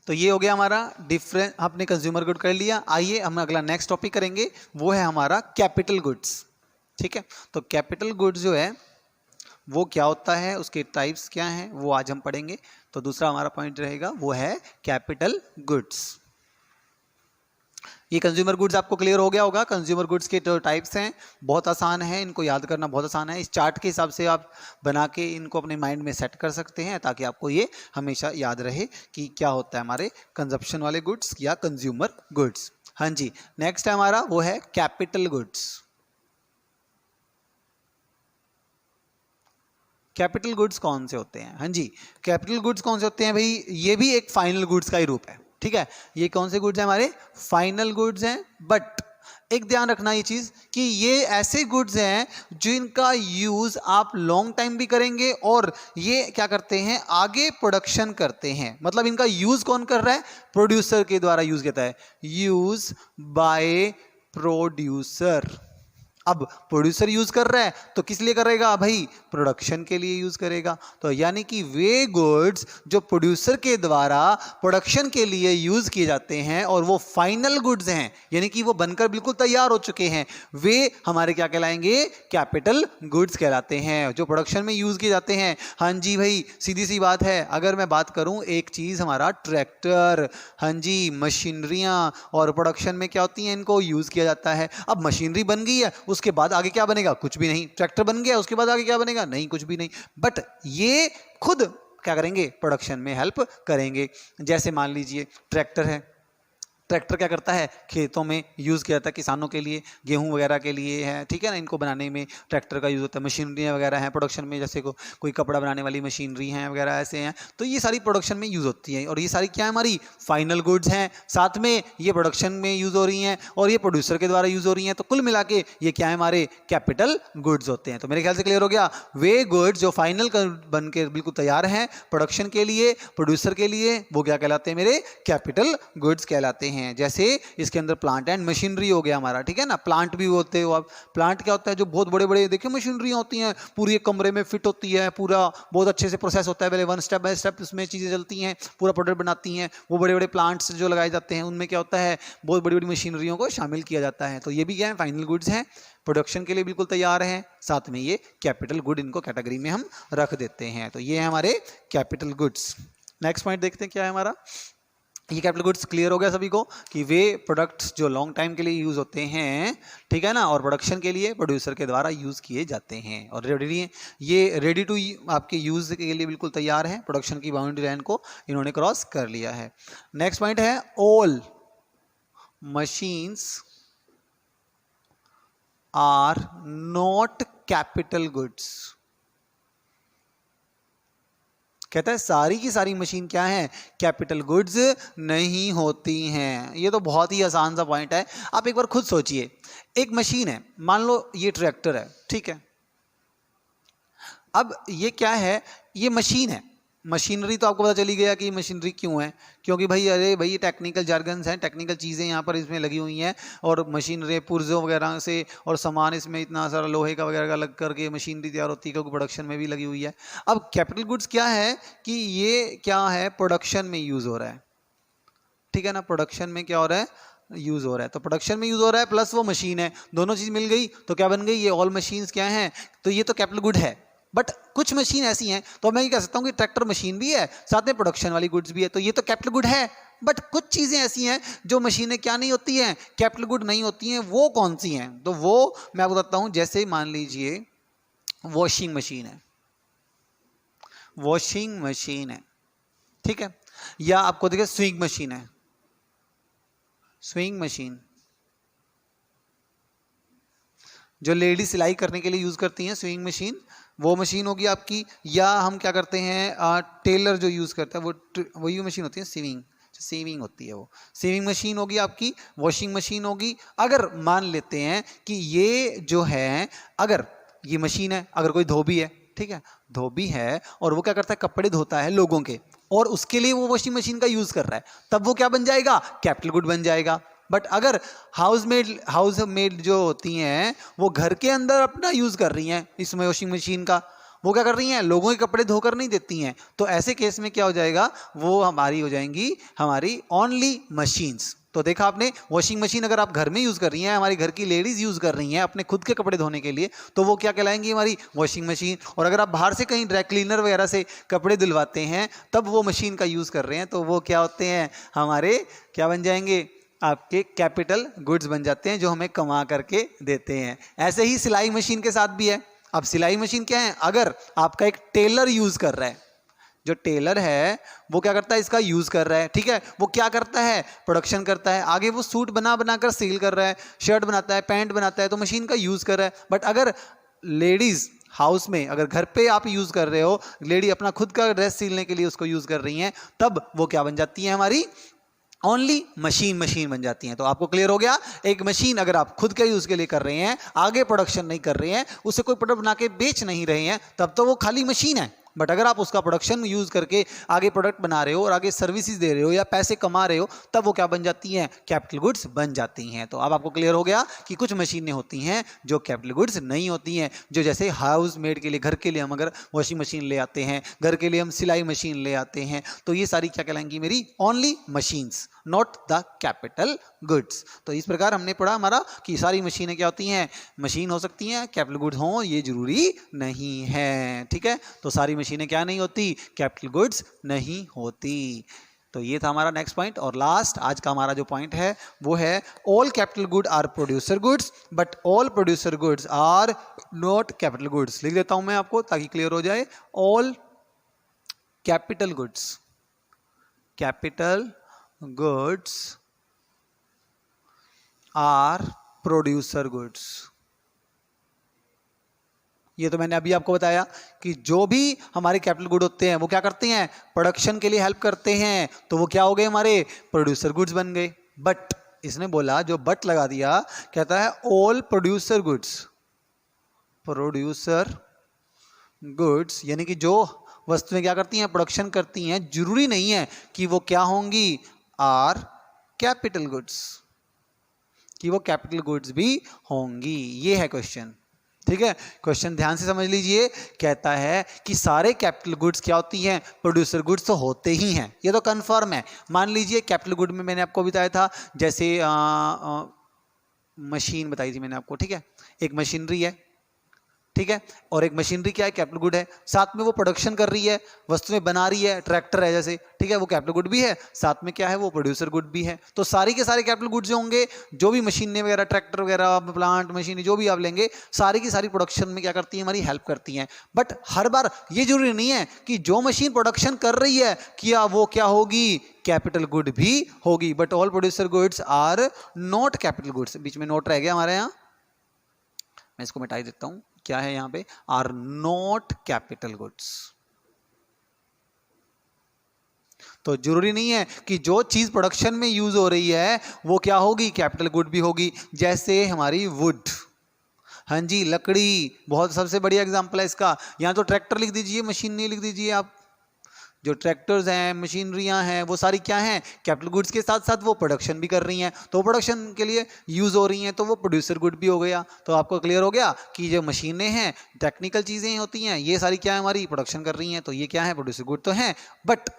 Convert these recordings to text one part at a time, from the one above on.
तो ये हो गया हमारा डिफरेंट, आपने कंज्यूमर गुड कर लिया। आइए हम अगला नेक्स्ट टॉपिक करेंगे, वो है हमारा कैपिटल गुड्स। ठीक है, तो कैपिटल गुड्स जो है वो क्या होता है, उसके टाइप्स क्या हैं, वो आज हम पढ़ेंगे। तो दूसरा हमारा पॉइंट रहेगा वो है कैपिटल गुड्स। ये कंज्यूमर गुड्स आपको क्लियर हो गया होगा। कंज्यूमर गुड्स के जो टाइप्स हैं बहुत आसान है, इनको याद करना बहुत आसान है। इस चार्ट के हिसाब से आप बना के इनको अपने माइंड में सेट कर सकते हैं ताकि आपको ये हमेशा याद रहे कि क्या होता है हमारे कंजप्शन वाले गुड्स या कंज्यूमर गुड्स। हाँ जी, नेक्स्ट है हमारा वो है कैपिटल गुड्स। कैपिटल गुड्स कौन से होते हैं? हाँ जी, कैपिटल गुड्स कौन से होते हैं भाई? ये भी एक फाइनल गुड्स का ही रूप है। ठीक है, ये कौन से गुड्स हैं? हमारे फाइनल गुड्स हैं। बट एक ध्यान रखना ये चीज कि ये ऐसे गुड्स हैं जिनका यूज आप लॉन्ग टाइम भी करेंगे और ये क्या करते हैं, आगे प्रोडक्शन करते हैं। मतलब इनका यूज कौन कर रहा है? प्रोड्यूसर के द्वारा यूज किया है, यूज बाय प्रोड्यूसर। अब प्रोड्यूसर यूज कर रहा है तो किस लिए करेगा भाई? प्रोडक्शन के लिए यूज करेगा। तो यानी कि वे गुड्स जो प्रोड्यूसर के द्वारा प्रोडक्शन के लिए यूज किए जाते हैं और वो फाइनल गुड्स हैं, यानी कि वो बनकर बिल्कुल तैयार हो चुके हैं, वे हमारे क्या कहलाएंगे? कैपिटल गुड्स कहलाते हैं, जो प्रोडक्शन में यूज किए जाते हैं। हाँ जी भाई, सीधी सी बात है। अगर मैं बात करूं एक चीज हमारा ट्रैक्टर, हाँ जी, मशीनरियां, और प्रोडक्शन में क्या होती हैं, इनको यूज किया जाता है। अब मशीनरी बन गई है, उसके बाद आगे क्या बनेगा? कुछ भी नहीं। ट्रैक्टर बन गया, उसके बाद आगे क्या बनेगा? नहीं, कुछ भी नहीं। बट ये खुद क्या करेंगे? प्रोडक्शन में हेल्प करेंगे। जैसे मान लीजिए ट्रैक्टर है, ट्रैक्टर क्या करता है? खेतों में यूज़ किया जाता है, किसानों के लिए, गेहूं वगैरह के लिए है। ठीक है ना, इनको बनाने में ट्रैक्टर का यूज़ होता है। मशीनरियाँ वगैरह हैं प्रोडक्शन में, जैसे कोई कपड़ा बनाने वाली मशीनरी हैं वगैरह ऐसे हैं, तो ये सारी प्रोडक्शन में यूज़ होती हैं। और ये सारी क्या है? हमारी फाइनल गुड्स हैं। साथ में ये प्रोडक्शन में यूज़ हो रही हैं और ये प्रोड्यूसर के द्वारा यूज़ हो रही हैं। तो कुल मिला के ये क्या है? हमारे कैपिटल गुड्स होते हैं। तो मेरे ख्याल से क्लियर हो गया। वे गुड्स जो फाइनल बन के बिल्कुल तैयार हैं प्रोडक्शन के लिए, प्रोड्यूसर के लिए, वो क्या कहलाते हैं? मेरे कैपिटल गुड्स कहलाते हैं। जैसे इसके अंदर प्लांट एंड मशीनरी हो गया हमारा। ठीक है ना, प्लांट भी होते हो आप। प्लांट क्या होता है? जो बहुत बड़े बड़े देखिए मशीनरी होती हैं, पूरी एक कमरे में फिट होती है, पूरा बहुत अच्छे से प्रोसेस होता है, पहले वन स्टेप बाय स्टेप उसमें चीज़ें चलती हैं, पूरा प्रोडक्ट बनाती हैं। वो बड़े बड़े प्लांट्स जो लगाए जाते हैं उनमें क्या होता है? बहुत बड़ी बड़ी मशीनरियों को शामिल किया जाता है। तो ये भी क्या है? फाइनल गुड्स हैं, प्रोडक्शन के लिए बिल्कुल तैयार हैं। साथ में ये कैपिटल गुड, इनको कैटेगरी में हम रख देते हैं। तो ये है हमारे कैपिटल गुड्स। नेक्स्ट पॉइंट देखते हैं क्या है हमारा। ये कैपिटल गुड्स क्लियर हो गया सभी को कि वे प्रोडक्ट्स जो लॉन्ग टाइम के लिए यूज़ होते हैं, ठीक है ना, और प्रोडक्शन के लिए प्रोड्यूसर के द्वारा यूज़ किए जाते हैं और रेडी टू आपके यूज़ के लिए बिल्कुल तैयार है। प्रोडक्शन की बाउंड्री लाइन को इन्होंने क्रॉस कर लिया है। नेक्स्ट पॉइंट है all machines are not capital goods. कहता है सारी की सारी मशीन क्या है? कैपिटल गुड्स नहीं होती हैं। ये तो बहुत ही आसान सा पॉइंट है। आप एक बार खुद सोचिए, एक मशीन है, मान लो ये ट्रैक्टर है, ठीक है। अब ये क्या है? ये मशीन है। मशीनरी तो आपको पता चली गया कि मशीनरी क्यों है, क्योंकि भाई अरे भाई टेक्निकल जार्गन्स हैं, टेक्निकल चीज़ें यहाँ पर इसमें लगी हुई हैं, और मशीनरी पुर्जों वगैरह से और सामान इसमें इतना सारा लोहे का वगैरह का लग करके मशीनरी तैयार होती है, क्योंकि प्रोडक्शन में भी लगी हुई है। अब कैपिटल गुड्स क्या है कि ये क्या है? प्रोडक्शन में यूज़ हो रहा है। ठीक है ना, प्रोडक्शन में क्या हो रहा है? यूज़ हो रहा है। तो प्रोडक्शन में यूज़ हो रहा है प्लस वो मशीन है, दोनों चीज़ मिल गई तो क्या बन गई? ये ऑल मशीन्स क्या हैं? तो ये तो कैपिटल गुड है। बट कुछ मशीन ऐसी हैं, तो मैं ये कह सकता हूँ कि ट्रैक्टर मशीन भी है, साथ में प्रोडक्शन वाली गुड्स भी है, तो ये तो कैपिटल गुड है। बट कुछ चीज़ें ऐसी हैं जो मशीनें क्या नहीं होती हैं? कैपिटल गुड नहीं होती हैं। वो कौन सी हैं? तो वो मैं आपको बताता हूँ। जैसे मान लीजिए वॉशिंग मशीन है, वॉशिंग मशीन है, ठीक है, या आपको देखिए स्विंग मशीन है, स्विंग मशीन जो लेडी सिलाई करने के लिए यूज़ करती हैं, स्विंग मशीन, वो मशीन होगी आपकी। या हम क्या करते हैं, टेलर जो यूज़ करता है वो वही मशीन होती है, सीविंग होती है, वो सीविंग मशीन होगी आपकी। वॉशिंग मशीन होगी। अगर मान लेते हैं कि ये जो है, अगर ये मशीन है, अगर कोई धोबी है, ठीक है, धोबी है और वो क्या करता है? कपड़े धोता है लोगों के, और उसके लिए वो वॉशिंग मशीन का यूज़ कर रहा है, तब वो क्या बन जाएगा? कैपिटल गुड बन जाएगा। बट अगर हाउस मेड जो होती हैं वो घर के अंदर अपना यूज़ कर रही हैं इस वॉशिंग मशीन का, वो क्या कर रही हैं, लोगों के कपड़े धोकर नहीं देती हैं। तो ऐसे केस में क्या हो जाएगा, वो हमारी हो जाएंगी हमारी ओनली मशीन्स। तो देखा आपने, वॉशिंग मशीन अगर आप घर में यूज़ कर रही हैं, हमारी घर की लेडीज़ यूज़ कर रही हैं अपने खुद के कपड़े धोने के लिए, तो वो क्या कहलाएंगी, हमारी वॉशिंग मशीन। और अगर आप बाहर से कहीं ड्राई क्लीनर वगैरह से कपड़े धुलवाते हैं तब वो मशीन का यूज़ कर रहे हैं, तो वो क्या होते हैं, हमारे क्या बन जाएंगे, आपके कैपिटल गुड्स बन जाते हैं जो हमें कमा करके देते हैं। ऐसे ही सिलाई मशीन के साथ भी है। अब सिलाई मशीन क्या है, अगर आपका एक टेलर यूज़ कर रहा है, जो टेलर है वो क्या करता है, इसका यूज़ कर रहा है, ठीक है, वो क्या करता है, प्रोडक्शन करता है, आगे वो सूट बना बनाकर सेल कर रहा है, शर्ट बनाता है, पैंट बनाता है, तो मशीन का यूज़ कर रहा है। बट अगर लेडीज़ हाउस में, अगर घर पे आप यूज़ कर रहे हो, लेडी अपना खुद का ड्रेस सिलने के लिए उसको यूज़ कर रही हैं, तब वो क्या बन जाती है, हमारी ओनली मशीन बन जाती हैं। तो आपको क्लियर हो गया, एक मशीन अगर आप खुद के यूज़ के लिए कर रहे हैं, आगे प्रोडक्शन नहीं कर रहे हैं, उससे कोई प्रोडक्ट बना के बेच नहीं रहे हैं, तब तो वो खाली मशीन है। बट अगर आप उसका प्रोडक्शन यूज़ करके आगे प्रोडक्ट बना रहे हो और आगे सर्विसेज दे रहे हो या पैसे कमा रहे हो, तब वो क्या बन जाती हैं, कैपिटल गुड्स बन जाती हैं। तो अब आपको क्लियर हो गया कि कुछ मशीनें होती हैं जो कैपिटल गुड्स नहीं होती हैं, जो जैसे हाउस मेड के लिए, घर के लिए हम अगर वॉशिंग मशीन ले आते हैं, घर के लिए हम सिलाई मशीन ले आते हैं, तो ये सारी क्या कहलाएंगी, मेरी only machines, not the capital goods. तो इस प्रकार हमने पढ़ा हमारा कि सारी मशीनें क्या होती हैं, मशीन हो सकती हैं, कैपिटल गुड्स हों ये जरूरी नहीं है, ठीक है। तो सारी मशीनें क्या नहीं होती, कैपिटल गुड्स नहीं होती। तो ये था हमारा नेक्स्ट पॉइंट। और लास्ट आज का हमारा जो पॉइंट है वो है, all capital good are producer goods but all producer goods are not capital goods. लिख देता हूं मैं आपको ताकि क्लियर हो जाए। All capital goods are producer goods. ये तो मैंने अभी आपको बताया कि जो भी हमारे कैपिटल गुड होते हैं वो क्या करते हैं, प्रोडक्शन के लिए हेल्प करते हैं, तो वो क्या हो गए, हमारे प्रोड्यूसर गुड्स बन गए। बट इसने बोला, जो बट लगा दिया, कहता है ऑल प्रोड्यूसर गुड्स यानी कि जो वस्तुएं क्या करती हैं, प्रोडक्शन करती हैं, जरूरी नहीं है कि वो क्या होंगी, आर कैपिटल गुड्स, कि वो कैपिटल गुड्स भी होंगी। ये है क्वेश्चन, ठीक है। क्वेश्चन ध्यान से समझ लीजिए, कहता है कि सारे कैपिटल गुड्स क्या होती हैं, प्रोड्यूसर गुड्स तो होते ही हैं, ये तो कंफर्म है। मान लीजिए कैपिटल गुड में मैंने आपको बताया था, जैसे मशीन बताई थी मैंने आपको, ठीक है, एक मशीनरी है, ठीक है, और एक मशीनरी क्या है, कैपिटल गुड है, साथ में वो प्रोडक्शन कर रही है, वस्तुएं बना रही है, ट्रैक्टर है जैसे, ठीक है, वो कैपिटल गुड भी है, साथ में क्या है, वो प्रोड्यूसर गुड भी है। तो सारी के सारे कैपिटल गुड्स जो होंगे, जो भी मशीनें वगैरह, ट्रैक्टर वगैरह, प्लांट मशीनें जो भी आप लेंगे, सारी की सारी प्रोडक्शन में क्या करती हैं, हमारी हेल्प करती हैं। बट हर बार ये जरूरी नहीं है कि जो मशीन प्रोडक्शन कर रही है क्या वो क्या होगी, कैपिटल गुड भी होगी। But all producer goods are not capital goods. बीच में नोट रह गया हमारे यहाँ, मैं इसको मिटाई देता हूं, क्या है यहां पे, आर नॉट कैपिटल गुड्स। तो जरूरी नहीं है कि जो चीज प्रोडक्शन में यूज हो रही है वो क्या होगी, कैपिटल गुड भी होगी। जैसे हमारी वुड, हाँ जी, लकड़ी, बहुत सबसे बढ़िया एग्जांपल है इसका। यहां तो ट्रैक्टर लिख दीजिए, मशीन नहीं लिख दीजिए आप। जो ट्रैक्टर्स हैं, मशीनरियां हैं, वो सारी क्या हैं, कैपिटल गुड्स के साथ साथ वो प्रोडक्शन भी कर रही हैं, तो प्रोडक्शन के लिए यूज़ हो रही हैं, तो वो प्रोड्यूसर गुड भी हो गया। तो आपको क्लियर हो गया कि जो मशीनें हैं, टेक्निकल चीज़ें होती हैं, ये सारी क्या है, हमारी प्रोडक्शन कर रही हैं, तो ये क्या है, प्रोड्यूसर गुड तो हैं। बट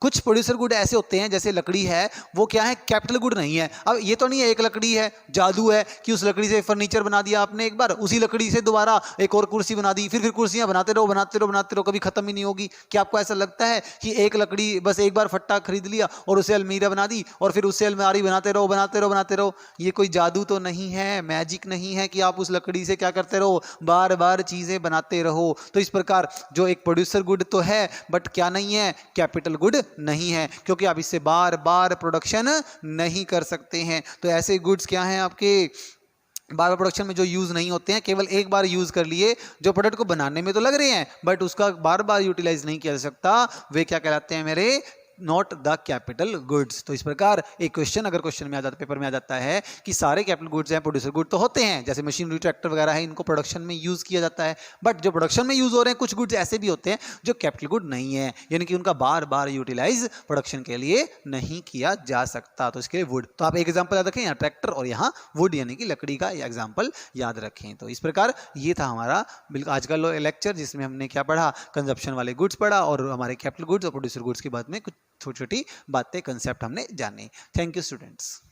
कुछ प्रोड्यूसर गुड ऐसे होते हैं, जैसे लकड़ी है, वो क्या है, कैपिटल गुड नहीं है। अब ये तो नहीं है एक लकड़ी है, जादू है कि उस लकड़ी से फर्नीचर बना दिया आपने एक बार, उसी लकड़ी से दोबारा एक और कुर्सी बना दी, फिर कुर्सियां बनाते रहो, कभी खत्म ही नहीं होगी। क्या आपको ऐसा लगता है कि एक लकड़ी बस एक बार फट्टा खरीद लिया और उसे अलमीरा बना दी और फिर उससे अलमारी बनाते रहो? ये कोई जादू तो नहीं है, मैजिक नहीं है कि आप उस लकड़ी से क्या करते रहो, बार बार चीजें बनाते रहो। तो इस प्रकार जो एक प्रोड्यूसर गुड तो है, बट क्या नहीं है, कैपिटल गुड नहीं है, क्योंकि आप इससे बार बार प्रोडक्शन नहीं कर सकते हैं। तो ऐसे गुड्स क्या हैं आपके, बार बार प्रोडक्शन में जो यूज नहीं होते हैं, केवल एक बार यूज कर लिए, जो प्रोडक्ट को बनाने में तो लग रहे हैं बट उसका बार बार यूटिलाइज नहीं किया जा सकता, वे क्या कहलाते हैं, मेरे नॉट द कैपिटल गुड्स। तो इस प्रकार एक क्वेश्चन अगर क्वेश्चन में आ जाता, पेपर में आ जाता है कि सारे कैपिटल गुड्स हैं, प्रोड्यूसर गुड तो होते हैं, जैसे मशीनरी, ट्रैक्टर वगैरह है, इनको प्रोडक्शन में यूज किया जाता है, बट जो प्रोडक्शन में यूज हो रहे हैं कुछ गुड्स ऐसे भी होते हैं जो कैपिटल गुड नहीं है, यानी कि उनका बार बार यूटिलाइज प्रोडक्शन के लिए नहीं किया जा सकता, तो इसके लिए वुड। तो आप एक एग्जांपल याद रखें, यहाँ ट्रैक्टर और यहाँ वुड यानी कि लकड़ी का एग्जांपल याद रखें। तो इस प्रकार ये था हमारा बिल्कुल आज का लेक्चर, जिसमें हमने क्या पढ़ा, कंजप्शन वाले गुड्स पढ़ा और हमारे कैपिटल गुड्स और प्रोड्यूसर गुड्स के बाद में कुछ छोटी छोटी बातें, कंसेप्ट हमने जाने। Thank you students.